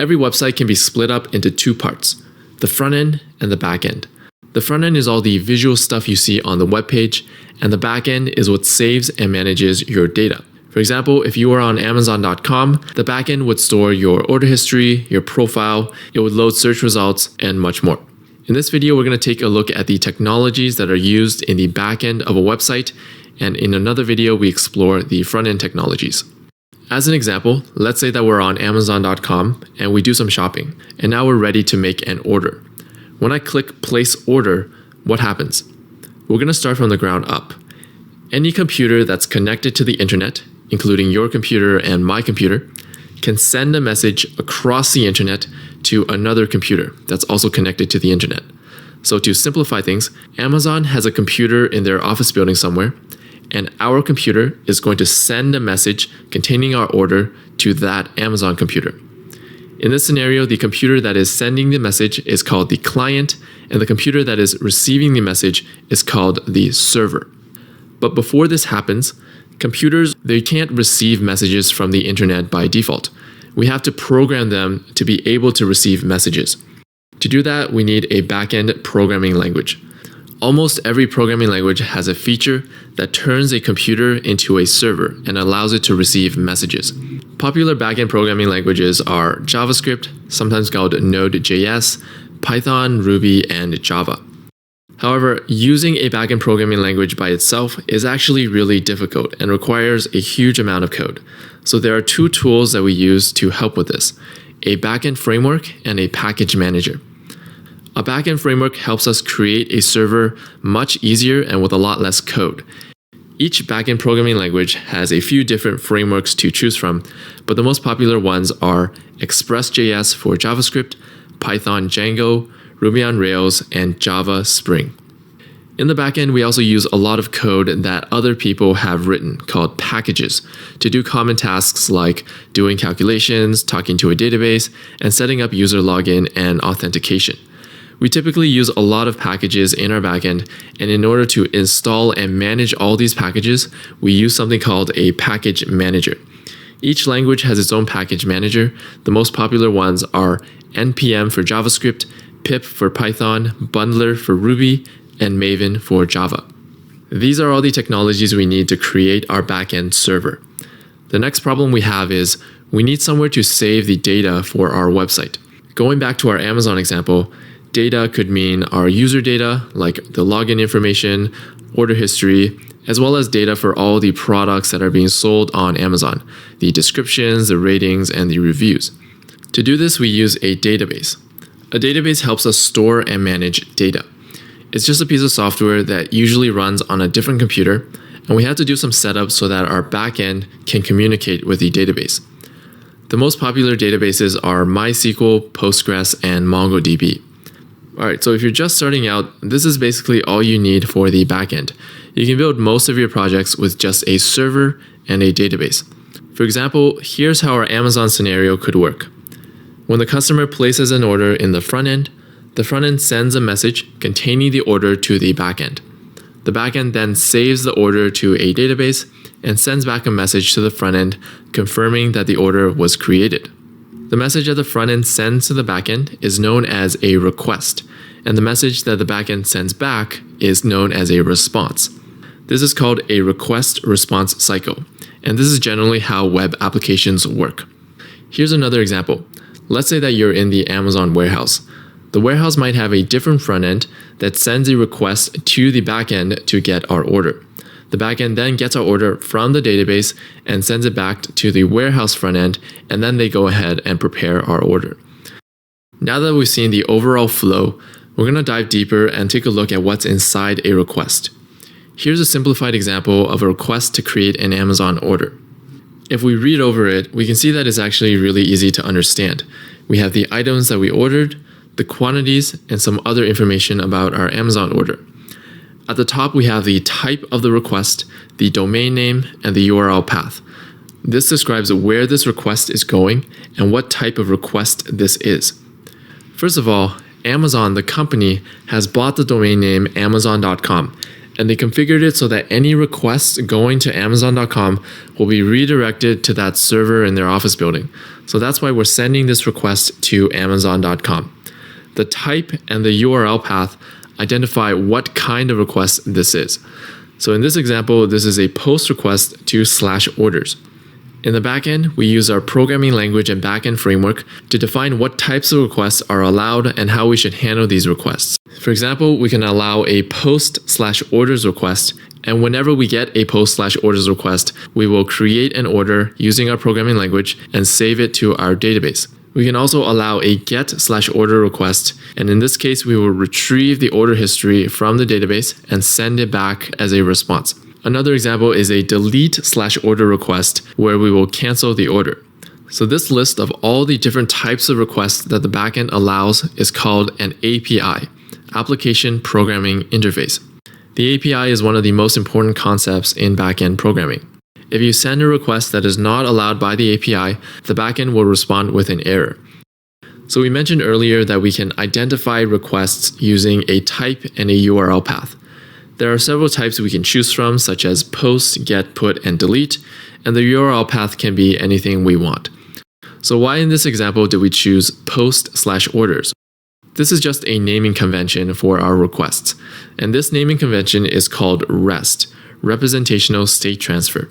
Every website can be split up into two parts, the front end and the back end. The front end is all the visual stuff you see on the web page, and the back end is what saves and manages your data. For example, if you are on Amazon.com, the back end would store your order history, your profile, it would load search results, and much more. In this video, we're going to take a look at the technologies that are used in the back end of a website, and in another video, we explore the front end technologies. As an example, let's say that we're on Amazon.com and we do some shopping, and now we're ready to make an order. When I click place order, what happens? We're going to start from the ground up. Any computer that's connected to the internet, including your computer and my computer, can send a message across the internet to another computer that's also connected to the internet. So to simplify things, Amazon has a computer in their office building somewhere, and our computer is going to send a message containing our order to that Amazon computer. In this scenario, the computer that is sending the message is called the client, and the computer that is receiving the message is called the server. But before this happens, computers, they can't receive messages from the internet by default. We have to program them to be able to receive messages. To do that, we need a backend programming language. Almost every programming language has a feature that turns a computer into a server and allows it to receive messages. Popular backend programming languages are JavaScript, sometimes called Node.js, Python, Ruby, and Java. However, using a backend programming language by itself is actually really difficult and requires a huge amount of code. So there are two tools that we use to help with this: a backend framework and a package manager. A backend framework helps us create a server much easier and with a lot less code. Each backend programming language has a few different frameworks to choose from, but the most popular ones are Express.js for JavaScript, Python Django, Ruby on Rails, and Java Spring. In the backend, we also use a lot of code that other people have written called packages to do common tasks like doing calculations, talking to a database, and setting up user login and authentication. We typically use a lot of packages in our backend, and in order to install and manage all these packages, we use something called a package manager. Each language has its own package manager. The most popular ones are npm for JavaScript, pip for Python, bundler for Ruby, and Maven for Java. These are all the technologies we need to create our backend server. The next problem we have is we need somewhere to save the data for our website. Going back to our Amazon example, data could mean our user data, like the login information, order history, as well as data for all the products that are being sold on Amazon, the descriptions, the ratings, and the reviews. To do this, we use a database. A database helps us store and manage data. It's just a piece of software that usually runs on a different computer, and we have to do some setup so that our backend can communicate with the database. The most popular databases are MySQL, Postgres, and MongoDB. Alright, so if you're just starting out, this is basically all you need for the backend. You can build most of your projects with just a server and a database. For example, here's how our Amazon scenario could work. When the customer places an order in the front end sends a message containing the order to the backend. The backend then saves the order to a database and sends back a message to the front end confirming that the order was created. The message that the front end sends to the backend is known as a request, and the message that the backend sends back is known as a response. This is called a request-response cycle, and this is generally how web applications work. Here's another example. Let's say that you're in the Amazon warehouse. The warehouse might have a different front end that sends a request to the backend to get our order. The backend then gets our order from the database and sends it back to the warehouse front end, and then they go ahead and prepare our order. Now that we've seen the overall flow, we're going to dive deeper and take a look at what's inside a request. Here's a simplified example of a request to create an Amazon order. If we read over it, we can see that it's actually really easy to understand. We have the items that we ordered, the quantities, and some other information about our Amazon order. At the top, we have the type of the request, the domain name, and the URL path. This describes where this request is going and what type of request this is. First of all, Amazon, the company, has bought the domain name Amazon.com, And they configured it so that any requests going to Amazon.com will be redirected to that server in their office building. So that's why we're sending this request to Amazon.com. The type and the URL path identify what kind of request this is. So in this example, this is a post request to /orders. In the backend, we use our programming language and backend framework to define what types of requests are allowed and how we should handle these requests. For example, we can allow a post/orders request, and whenever we get a post/orders request, we will create an order using our programming language and save it to our database. We can also allow a get/order request, and in this case, we will retrieve the order history from the database and send it back as a response. Another example is a delete/order request where we will cancel the order. So this list of all the different types of requests that the backend allows is called an API, Application Programming Interface. The API is one of the most important concepts in backend programming. If you send a request that is not allowed by the API, the backend will respond with an error. So we mentioned earlier that we can identify requests using a type and a URL path. There are several types we can choose from, such as post, get, put, and delete, and the URL path can be anything we want. So why in this example did we choose post/orders? This is just a naming convention for our requests, and this naming convention is called REST, Representational State Transfer.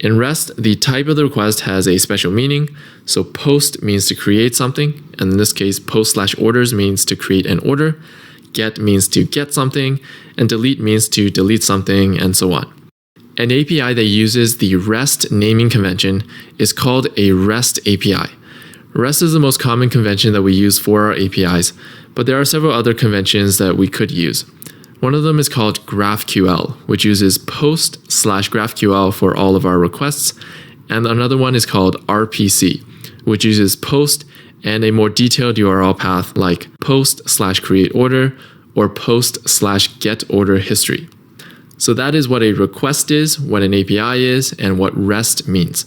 In REST, the type of the request has a special meaning, so post means to create something, and in this case, post/orders means to create an order, get means to get something, and delete means to delete something, and so on. An API that uses the REST naming convention is called a REST API. REST is the most common convention that we use for our APIs, but there are several other conventions that we could use. One of them is called GraphQL, which uses post/GraphQL for all of our requests, and another one is called RPC, which uses post and a more detailed URL path like post/create order or post/get order history. So that is what a request is, what an API is, and what REST means.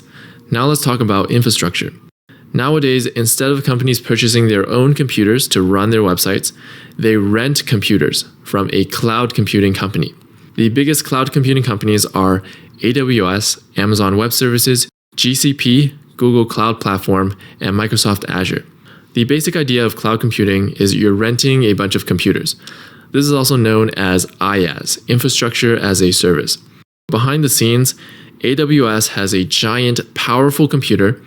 Now let's talk about infrastructure. Nowadays, instead of companies purchasing their own computers to run their websites, they rent computers from a cloud computing company. The biggest cloud computing companies are AWS, Amazon Web Services, GCP, Google Cloud Platform, and Microsoft Azure. The basic idea of cloud computing is you're renting a bunch of computers. This is also known as IaaS, Infrastructure as a Service. Behind the scenes, AWS has a giant, powerful computer,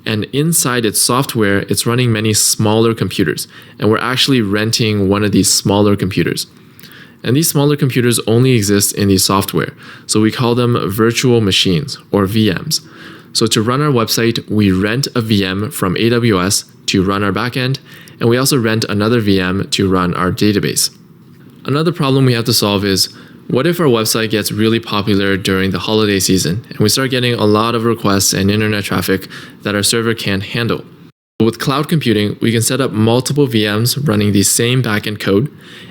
and inside its software, it's running many smaller computers, and we're actually renting one of these smaller computers. And these smaller computers only exist in the software, so we call them virtual machines, or VMs. So to run our website, we rent a VM from AWS to run our backend, and we also rent another VM to run our database. Another problem we have to solve is, what if our website gets really popular during the holiday season, and we start getting a lot of requests and internet traffic that our server can't handle? With cloud computing, we can set up multiple VMs running the same backend code,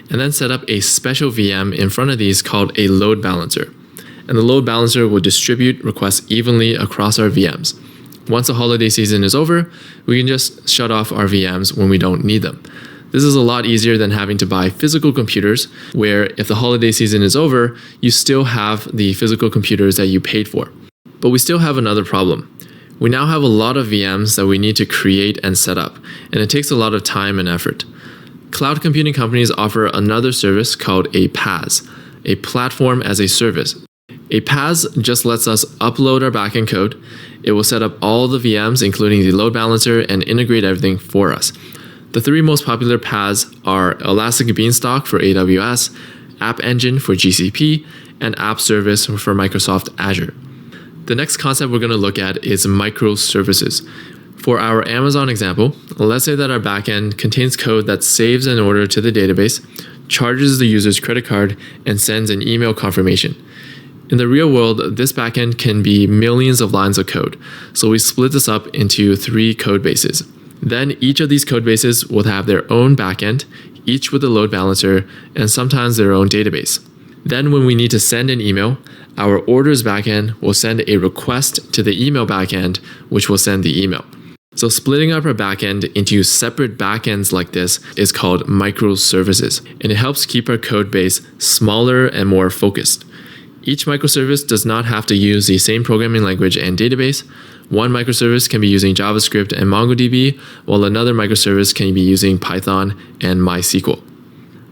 and then set up a special VM in front of these called a load balancer. And the load balancer will distribute requests evenly across our VMs. Once the holiday season is over, we can just shut off our VMs when we don't need them. This is a lot easier than having to buy physical computers, where if the holiday season is over, you still have the physical computers that you paid for. But we still have another problem. We now have a lot of VMs that we need to create and set up, and it takes a lot of time and effort. Cloud computing companies offer another service called a PaaS, a platform as a service. A PaaS just lets us upload our backend code. It will set up all the VMs, including the load balancer, and integrate everything for us. The three most popular PaaS are Elastic Beanstalk for AWS, App Engine for GCP, and App Service for Microsoft Azure. The next concept we're going to look at is microservices. For our Amazon example, let's say that our backend contains code that saves an order to the database, charges the user's credit card, and sends an email confirmation. In the real world, this backend can be millions of lines of code, so we split this up into 3 code bases. Then each of these code bases will have their own backend, each with a load balancer, and sometimes their own database. Then when we need to send an email, our orders backend will send a request to the email backend, which will send the email. So splitting up our backend into separate backends like this is called microservices, and it helps keep our code base smaller and more focused. Each microservice does not have to use the same programming language and database. One microservice can be using JavaScript and MongoDB, while another microservice can be using Python and MySQL.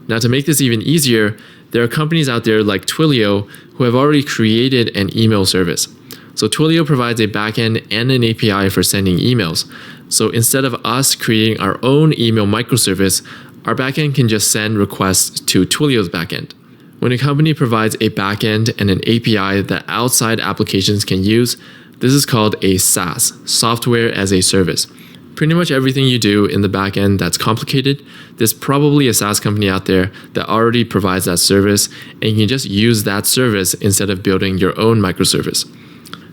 Now, to make this even easier, there are companies out there like Twilio who have already created an email service. So Twilio provides a backend and an API for sending emails. So instead of us creating our own email microservice, our backend can just send requests to Twilio's backend. When a company provides a backend and an API that outside applications can use, this is called a SaaS, software as a service. Pretty much everything you do in the backend that's complicated, there's probably a SaaS company out there that already provides that service, and you can just use that service instead of building your own microservice.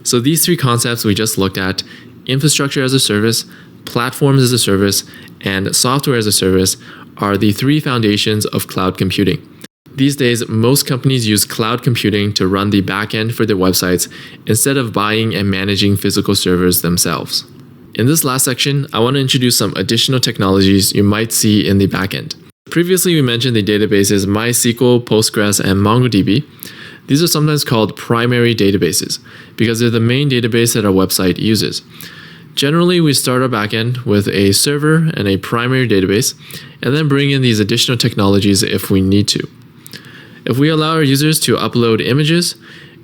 So these three concepts we just looked at, infrastructure as a service, platforms as a service, and software as a service, are the three foundations of cloud computing. These days, most companies use cloud computing to run the backend for their websites instead of buying and managing physical servers themselves. In this last section, I want to introduce some additional technologies you might see in the backend. Previously, we mentioned the databases MySQL, Postgres, and MongoDB. These are sometimes called primary databases because they're the main database that our website uses. Generally, we start our backend with a server and a primary database, and then bring in these additional technologies if we need to. If we allow our users to upload images,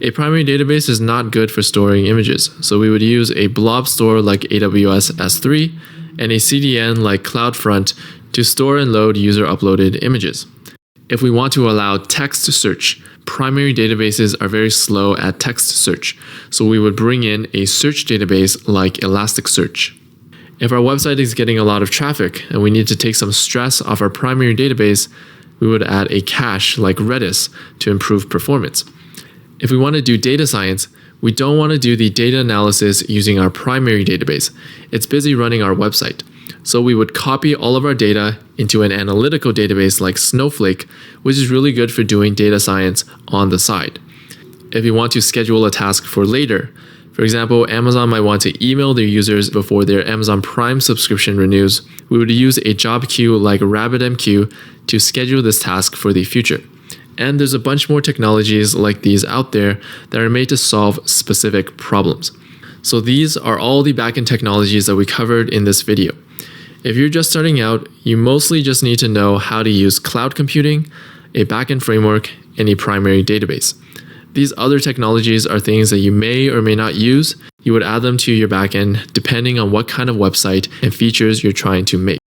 a primary database is not good for storing images, so we would use a blob store like AWS S3 and a CDN like CloudFront to store and load user-uploaded images. If we want to allow text search, primary databases are very slow at text search, so we would bring in a search database like Elasticsearch. If our website is getting a lot of traffic and we need to take some stress off our primary database, we would add a cache like Redis to improve performance. If we want to do data science, we don't want to do the data analysis using our primary database. It's busy running our website. So we would copy all of our data into an analytical database like Snowflake, which is really good for doing data science on the side. If you want to schedule a task for later, for example, Amazon might want to email their users before their Amazon Prime subscription renews, we would use a job queue like RabbitMQ to schedule this task for the future. And there's a bunch more technologies like these out there that are made to solve specific problems. So these are all the backend technologies that we covered in this video. If you're just starting out, you mostly just need to know how to use cloud computing, a backend framework, and a primary database. These other technologies are things that you may or may not use. You would add them to your backend depending on what kind of website and features you're trying to make.